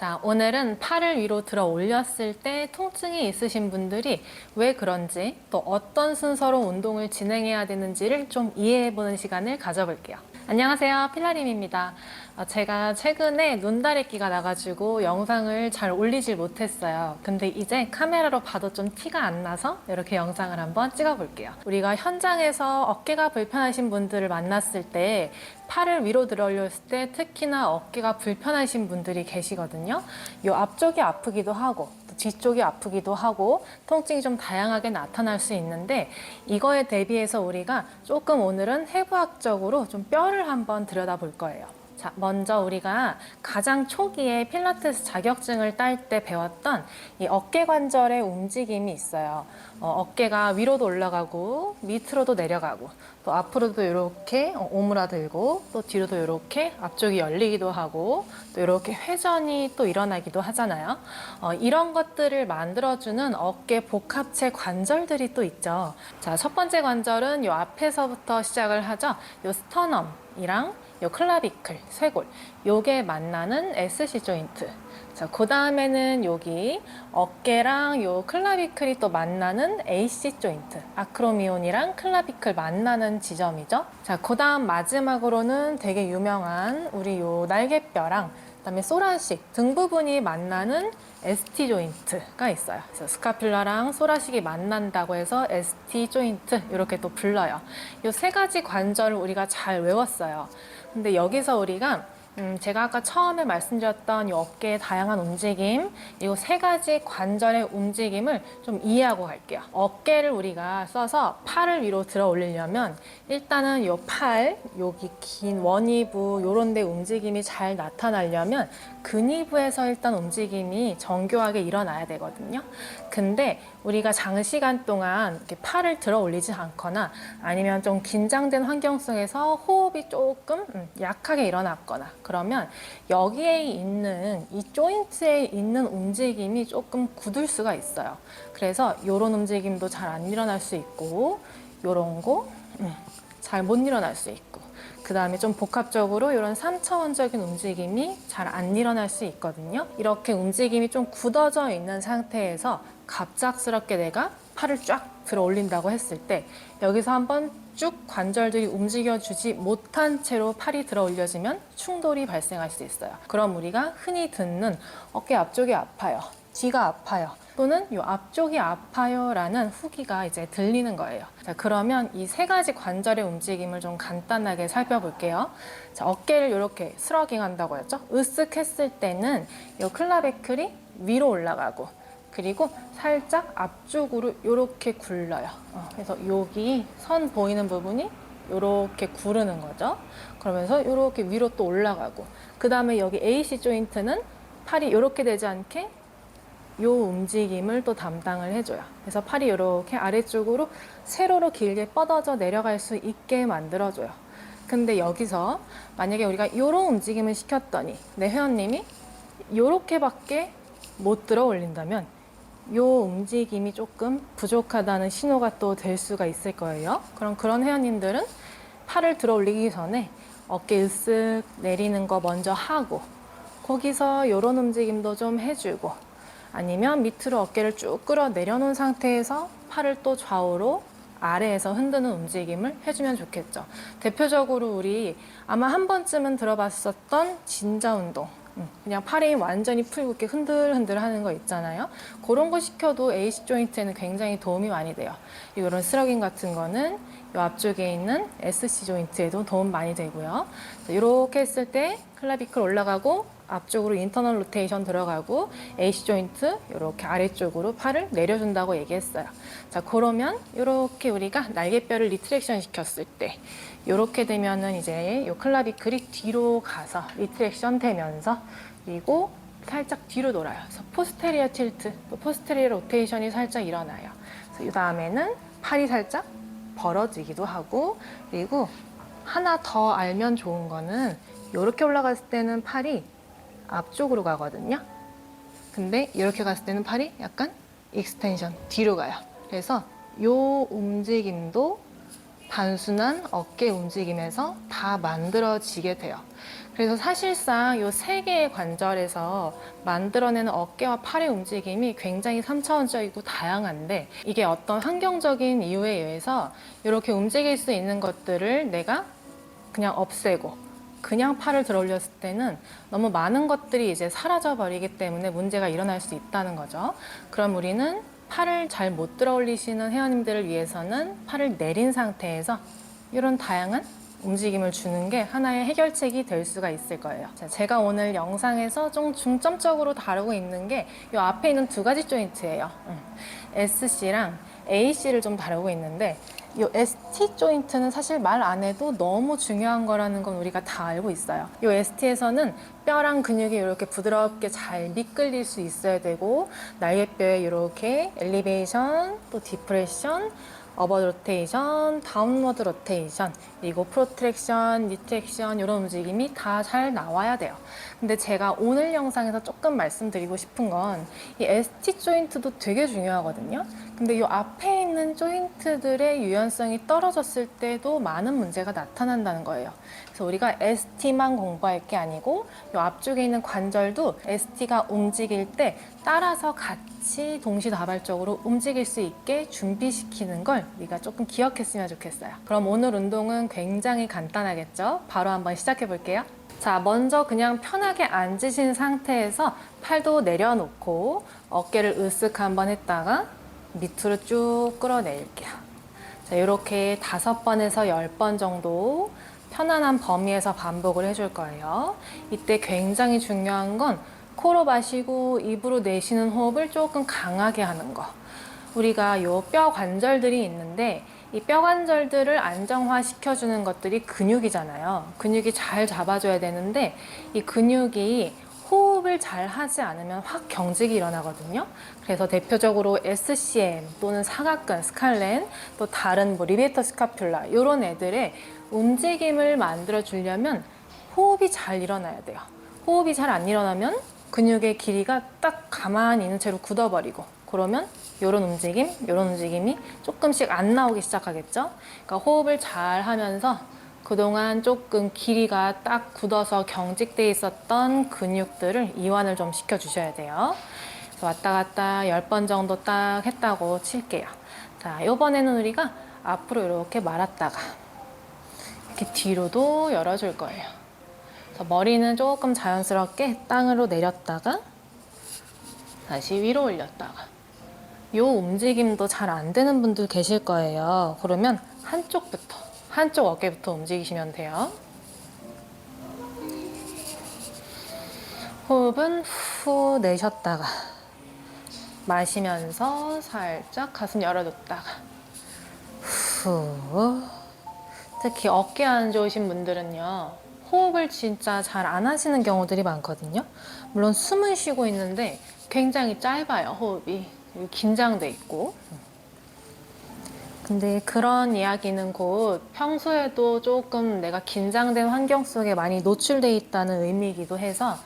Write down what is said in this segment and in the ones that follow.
자, 오늘은 팔을 위로 들어 올렸을 때 통증이 있으신 분들이 왜 그런지 또 어떤 순서로 운동을 진행해야 되는지를 좀 이해해보는 시간을 가져볼게요. 안녕하세요, 필라림입니다. 제가 최근에 눈다래끼가 나가지고 영상을 잘 올리질 못했어요. 근데 이제 카메라로 봐도 좀 티가 안 나서 이렇게 영상을 한번 찍어볼게요. 우리가 현장에서 어깨가 불편하신 분들을 만났을 때 팔을 위로 들어 올렸을 때 특히나 어깨가 불편하신 분들이 계시거든요. 이 앞쪽이 아프기도 하고 또 뒤쪽이 아프기도 하고 통증이 좀 다양하게 나타날 수 있는데 이거에 대비해서 우리가 조금 오늘은 해부학적으로 좀 뼈를 한번 들여다볼 거예요. 자, 먼저 우리가 가장 초기에 필라테스 자격증을 딸 때 배웠던 이 어깨 관절의 움직임이 있어요. 어깨가 위로도 올라가고 밑으로도 내려가고 또 앞으로도 이렇게 오므라들고 또 뒤로도 이렇게 앞쪽이 열리기도 하고 또 이렇게 회전이 또 일어나기도 하잖아요. 이런 것들을 만들어주는 어깨 복합체 관절들이 또 있죠. 자, 첫 번째 관절은 이 앞에서부터 시작을 하죠. 이 스터넘이랑 요 클라비클, 쇄골, 요게 만나는 SC 조인트. 자, 그 다음에는 여기 어깨랑 요 클라비클이 또 만나는 AC 조인트. 아크로미온이랑 클라비클 만나는 지점이죠. 자, 그 다음 마지막으로는 되게 유명한 우리 요 날개뼈랑 그다음에 소라식 등 부분이 만나는 ST 조인트가 있어요. 그래서 스카퓰라랑 소라식이 만난다고 해서 ST 조인트 이렇게 또 불러요. 이 세 가지 관절을 우리가 잘 외웠어요. 근데 여기서 우리가 제가 아까 처음에 말씀드렸던 이 어깨의 다양한 움직임, 이 세 가지 관절의 움직임을 좀 이해하고 갈게요. 어깨를 우리가 써서 팔을 위로 들어 올리려면 일단은 이 팔, 여기 긴 원위부 요런 데 움직임이 잘 나타나려면 근위부에서 일단 움직임이 정교하게 일어나야 되거든요. 근데 우리가 장시간 동안 이렇게 팔을 들어 올리지 않거나 아니면 좀 긴장된 환경 속에서 호흡이 조금 약하게 일어났거나 그러면 여기에 있는 이 조인트에 있는 움직임이 조금 굳을 수가 있어요. 그래서 이런 움직임도 잘 안 일어날 수 있고 이런 거 잘 못 일어날 수 있고 그 다음에 좀 복합적으로 이런 3차원적인 움직임이 잘 안 일어날 수 있거든요. 이렇게 움직임이 좀 굳어져 있는 상태에서 갑작스럽게 내가 팔을 쫙 들어 올린다고 했을 때 여기서 한번 쭉 관절들이 움직여주지 못한 채로 팔이 들어 올려지면 충돌이 발생할 수 있어요. 그럼 우리가 흔히 듣는 어깨 앞쪽이 아파요, 뒤가 아파요, 또는 이 앞쪽이 아파요 라는 후기가 이제 들리는 거예요. 자, 그러면 이 세 가지 관절의 움직임을 좀 간단하게 살펴볼게요. 자, 어깨를 이렇게 스러깅 한다고 했죠. 으쓱 했을 때는 이 클라베클이 위로 올라가고 그리고 살짝 앞쪽으로 이렇게 굴러요. 그래서 여기 선 보이는 부분이 이렇게 구르는 거죠. 그러면서 이렇게 위로 또 올라가고 그 다음에 여기 AC 조인트는 팔이 이렇게 되지 않게 이 움직임을 또 담당을 해줘요. 그래서 팔이 이렇게 아래쪽으로 세로로 길게 뻗어져 내려갈 수 있게 만들어줘요. 근데 여기서 만약에 우리가 이런 움직임을 시켰더니 내 회원님이 이렇게밖에 못 들어 올린다면 이 움직임이 조금 부족하다는 신호가 또 될 수가 있을 거예요. 그럼 그런 회원님들은 팔을 들어 올리기 전에 어깨 으쓱 내리는 거 먼저 하고 거기서 이런 움직임도 좀 해주고 아니면 밑으로 어깨를 쭉 끌어 내려놓은 상태에서 팔을 또 좌우로 아래에서 흔드는 움직임을 해주면 좋겠죠. 대표적으로 우리 아마 한 번쯤은 들어봤었던 진자 운동, 그냥 팔이 완전히 풀고 이렇게 흔들흔들 하는 거 있잖아요. 그런 거 시켜도 AC 조인트에는 굉장히 도움이 많이 돼요. 이런 스러깅 같은 거는 이 앞쪽에 있는 SC 조인트에도 도움 많이 되고요. 이렇게 했을 때 클라비클 올라가고 앞쪽으로 인터널 로테이션 들어가고 AC 조인트 이렇게 아래쪽으로 팔을 내려준다고 얘기했어요. 자, 그러면 이렇게 우리가 날개뼈를 리트랙션 시켰을 때 이렇게 되면은 이제 이 클라비클이 뒤로 가서 리트랙션 되면서 그리고 살짝 뒤로 돌아요. 그래서 포스테리어 틸트, 또 포스테리어 로테이션이 살짝 일어나요. 그래서 이 다음에는 팔이 살짝 벌어지기도 하고 그리고 하나 더 알면 좋은 거는 이렇게 올라갔을 때는 팔이 앞쪽으로 가거든요. 근데 이렇게 갔을 때는 팔이 약간 익스텐션 뒤로 가요. 그래서 이 움직임도 단순한 어깨 움직임에서 다 만들어지게 돼요. 그래서 사실상 이 세 개의 관절에서 만들어내는 어깨와 팔의 움직임이 굉장히 3차원적이고 다양한데, 이게 어떤 환경적인 이유에 의해서 이렇게 움직일 수 있는 것들을 내가 그냥 없애고 그냥 팔을 들어 올렸을 때는 너무 많은 것들이 이제 사라져 버리기 때문에 문제가 일어날 수 있다는 거죠. 그럼 우리는 팔을 잘 못 들어 올리시는 회원님들을 위해서는 팔을 내린 상태에서 이런 다양한 움직임을 주는 게 하나의 해결책이 될 수가 있을 거예요. 자, 제가 오늘 영상에서 좀 중점적으로 다루고 있는 게 이 앞에 있는 두 가지 조인트예요. SC랑 AC를 좀 다루고 있는데, 이 ST 조인트는 사실 말 안 해도 너무 중요한 거라는 건 우리가 다 알고 있어요. 이 ST에서는 뼈랑 근육이 이렇게 부드럽게 잘 미끌릴 수 있어야 되고, 날개뼈에 이렇게 엘리베이션, 또 디프레션, 어버드 로테이션, 다운워드 로테이션, 그리고 프로트랙션, 리트랙션 이런 움직임이 다 잘 나와야 돼요. 근데 제가 오늘 영상에서 조금 말씀드리고 싶은 건 이 ST 조인트도 되게 중요하거든요. 근데 이 앞에 있는 조인트들의 유연성이 떨어졌을 때도 많은 문제가 나타난다는 거예요. 그래서 우리가 ST만 공부할 게 아니고 이 앞쪽에 있는 관절도 ST가 움직일 때 따라서 같이 동시다발적으로 움직일 수 있게 준비시키는 걸 우리가 조금 기억했으면 좋겠어요. 그럼 오늘 운동은 굉장히 간단하겠죠? 바로 한번 시작해 볼게요. 자, 먼저 그냥 편하게 앉으신 상태에서 팔도 내려놓고 어깨를 으쓱 한번 했다가 밑으로 쭉 끌어내릴게요. 자, 이렇게 5번에서 10번 정도 편안한 범위에서 반복을 해줄 거예요. 이때 굉장히 중요한 건 코로 마시고 입으로 내쉬는 호흡을 조금 강하게 하는 거. 우리가 요 뼈 관절들이 있는데 이 뼈 관절들을 안정화 시켜주는 것들이 근육이잖아요. 근육이 잘 잡아줘야 되는데 이 근육이 호흡을 잘 하지 않으면 확 경직이 일어나거든요. 그래서 대표적으로 SCM 또는 사각근, 스칼렌, 또 다른 뭐 리베이터 스카퓰라 이런 애들의 움직임을 만들어 주려면 호흡이 잘 일어나야 돼요. 호흡이 잘 안 일어나면 근육의 길이가 딱 가만히 있는 채로 굳어버리고, 그러면 이런 움직임이 조금씩 안 나오기 시작하겠죠. 그러니까 호흡을 잘 하면서 그동안 조금 길이가 딱 굳어서 경직돼 있었던 근육들을 이완을 좀 시켜주셔야 돼요. 그래서 왔다 갔다 10번 정도 딱 했다고 칠게요. 자, 이번에는 우리가 앞으로 이렇게 말았다가 이렇게 뒤로도 열어줄 거예요. 그래서 머리는 조금 자연스럽게 땅으로 내렸다가 다시 위로 올렸다가, 이 움직임도 잘 안 되는 분들 계실 거예요. 그러면 한쪽 어깨부터 움직이시면 돼요. 호흡은 후 내셨다가 마시면서 살짝 가슴 열어뒀다가 후. 특히 어깨 안 좋으신 분들은요, 호흡을 진짜 잘 안 하시는 경우들이 많거든요. 물론 숨은 쉬고 있는데 굉장히 짧아요, 호흡이. 긴장돼 있고. 근데 그런 이야기는 곧 평소에도 조금 내가 긴장된 환경 속에 많이 노출돼 있다는 의미이기도 해서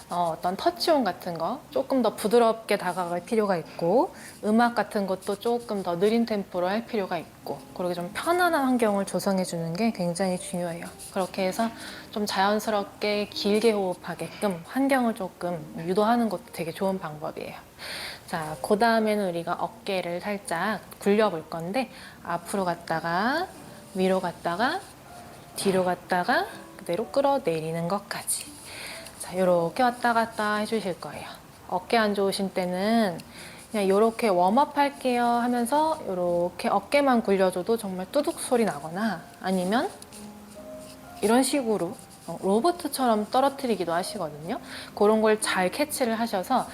어떤 터치온 같은 거 조금 더 부드럽게 다가갈 필요가 있고, 음악 같은 것도 조금 더 느린 템포로 할 필요가 있고, 그렇게 좀 편안한 환경을 조성해 주는 게 굉장히 중요해요. 그렇게 해서 좀 자연스럽게 길게 호흡하게끔 환경을 조금 유도하는 것도 되게 좋은 방법이에요. 자, 그 다음에는 우리가 어깨를 살짝 굴려 볼 건데, 앞으로 갔다가 위로 갔다가 뒤로 갔다가 그대로 끌어내리는 것까지. 자, 이렇게 왔다 갔다 해주실 거예요. 어깨 안 좋으신 때는 그냥 이렇게 웜업 할게요 하면서 이렇게 어깨만 굴려줘도 정말 뚜둑 소리 나거나, 아니면 이런 식으로 로봇처럼 떨어뜨리기도 하시거든요. 그런 걸 잘 캐치를 하셔서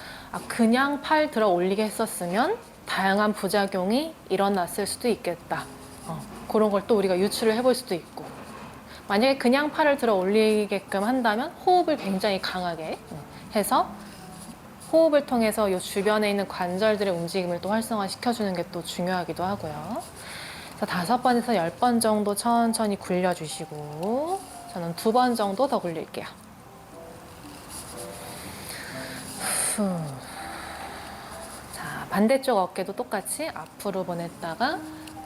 그냥 팔 들어 올리게 했었으면 다양한 부작용이 일어났을 수도 있겠다. 그런 걸 또 우리가 유추를 해볼 수도 있고, 만약에 그냥 팔을 들어 올리게끔 한다면 호흡을 굉장히 강하게 해서 호흡을 통해서 이 주변에 있는 관절들의 움직임을 또 활성화 시켜주는 게 또 중요하기도 하고요. 그래서 5번에서 10번 정도 천천히 굴려주시고, 저는 2번 정도 더 굴릴게요. 자, 반대쪽 어깨도 똑같이 앞으로 보냈다가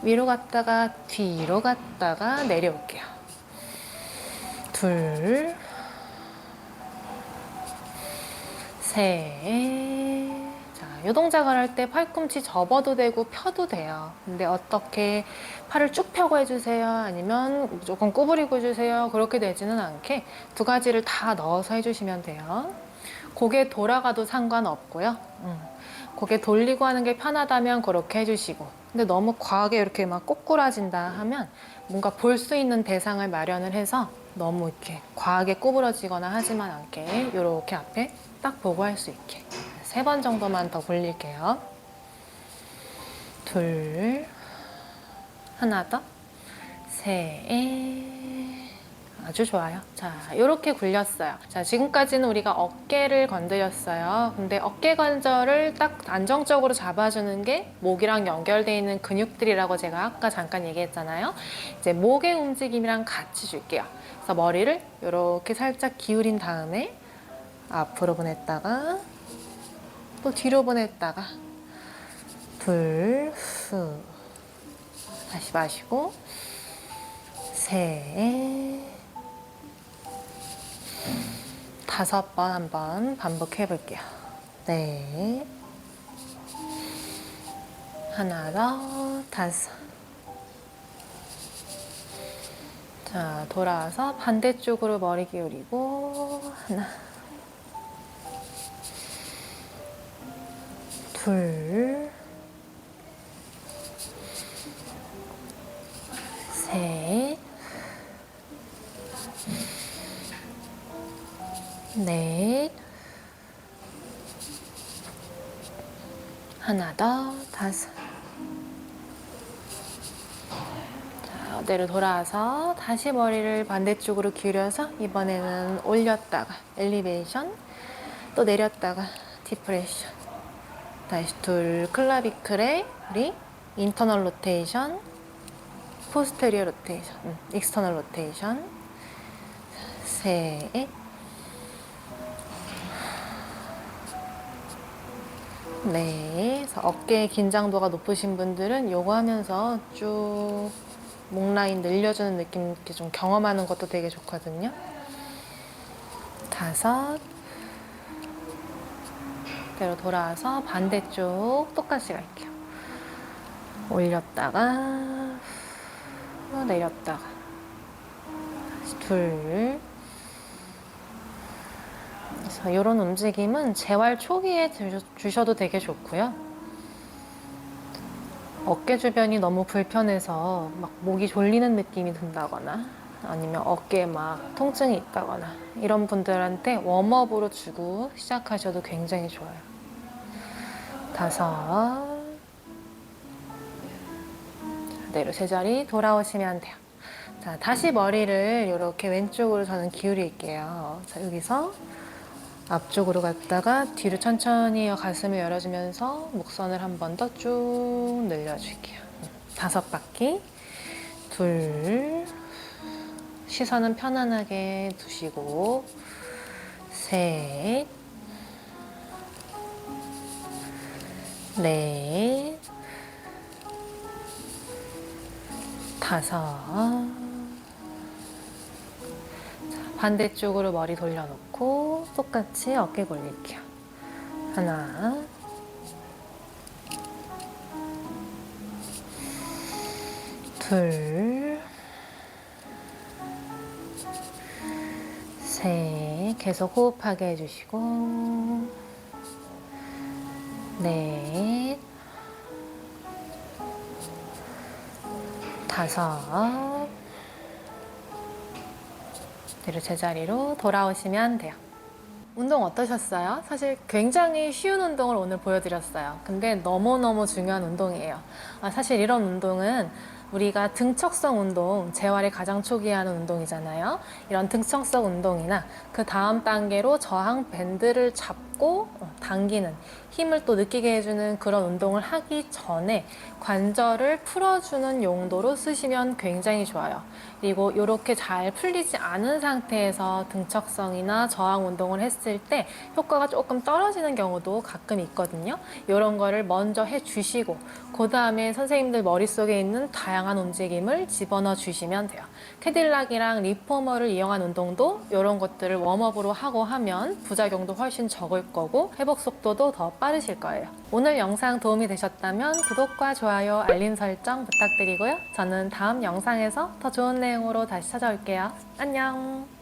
위로 갔다가 뒤로 갔다가 내려올게요. 둘, 셋. 자, 이 동작을 할 때 팔꿈치 접어도 되고 펴도 돼요. 근데 어떻게 팔을 쭉 펴고 해주세요? 아니면 무조건 구부리고 해주세요? 그렇게 되지는 않게 두 가지를 다 넣어서 해주시면 돼요. 고개 돌아가도 상관없고요. 고개 돌리고 하는 게 편하다면 그렇게 해주시고, 근데 너무 과하게 이렇게 막 꼬꾸라진다 하면 뭔가 볼 수 있는 대상을 마련을 해서 너무 이렇게 과하게 구부러지거나 하지만 않게 이렇게 앞에 딱 보고 할 수 있게 3번 정도만 더 굴릴게요. 둘, 하나 더, 셋. 아주 좋아요. 자, 이렇게 굴렸어요. 자, 지금까지는 우리가 어깨를 건드렸어요. 근데 어깨 관절을 딱 안정적으로 잡아주는 게 목이랑 연결되어 있는 근육들이라고 제가 아까 잠깐 얘기했잖아요. 이제 목의 움직임이랑 같이 줄게요. 그래서 머리를 이렇게 살짝 기울인 다음에 앞으로 보냈다가 또 뒤로 보냈다가 둘, 후. 다시 마시고 셋, 5번 한번 반복해 볼게요. 네, 하나 더, 5. 자, 돌아와서 반대쪽으로 머리 기울이고 하나, 둘, 셋, 넷, 하나 더, 5. 자, 그대로 돌아와서 다시 머리를 반대쪽으로 기울여서 이번에는 올렸다가 엘리베이션, 또 내렸다가 디프레션. 다시 둘, 클라비클에 우리 인터널 로테이션, 포스테리어 로테이션, 익스터널 로테이션. 셋, 네. 그래서 어깨 긴장도가 높으신 분들은 요거 하면서 쭉 목 라인 늘려주는 느낌 이렇게 좀 경험하는 것도 되게 좋거든요. 5. 그대로 돌아와서 반대쪽 똑같이 갈게요. 올렸다가 내렸다가 다시 둘. 그래서 이런 움직임은 재활 초기에 주셔도 되게 좋고요. 어깨 주변이 너무 불편해서 막 목이 졸리는 느낌이 든다거나 아니면 어깨에 막 통증이 있다거나 이런 분들한테 웜업으로 주고 시작하셔도 굉장히 좋아요. 5. 그대로 제자리 돌아오시면 돼요. 자, 다시 머리를 이렇게 왼쪽으로 저는 기울일게요. 자, 여기서 앞쪽으로 갔다가 뒤로 천천히 가슴을 열어주면서 목선을 한 번 더 쭉 늘려줄게요. 5바퀴. 둘. 시선은 편안하게 두시고. 셋. 넷. 5. 반대쪽으로 머리 돌려놓고 똑같이 어깨 굴릴게요. 하나, 둘, 셋. 계속 호흡하게 해주시고 넷, 5. 그대로 제자리로 돌아오시면 돼요. 운동 어떠셨어요? 사실 굉장히 쉬운 운동을 오늘 보여드렸어요. 근데 너무너무 중요한 운동이에요. 사실 이런 운동은 우리가 등척성 운동, 재활의 가장 초기에 하는 운동이잖아요. 이런 등척성 운동이나 그 다음 단계로 저항 밴드를 잡고 잡고 당기는 힘을 또 느끼게 해주는 그런 운동을 하기 전에 관절을 풀어주는 용도로 쓰시면 굉장히 좋아요. 그리고 이렇게 잘 풀리지 않은 상태에서 등척성이나 저항 운동을 했을 때 효과가 조금 떨어지는 경우도 가끔 있거든요. 이런 거를 먼저 해주시고 그 다음에 선생님들 머릿속에 있는 다양한 움직임을 집어넣어 주시면 돼요. 캐딜락이랑 리포머를 이용한 운동도 이런 것들을 웜업으로 하고 하면 부작용도 훨씬 적을 거고 회복 속도도 더 빠르실 거예요. 오늘 영상 도움이 되셨다면 구독과 좋아요, 알림 설정 부탁드리고요. 저는 다음 영상에서 더 좋은 내용으로 다시 찾아올게요. 안녕!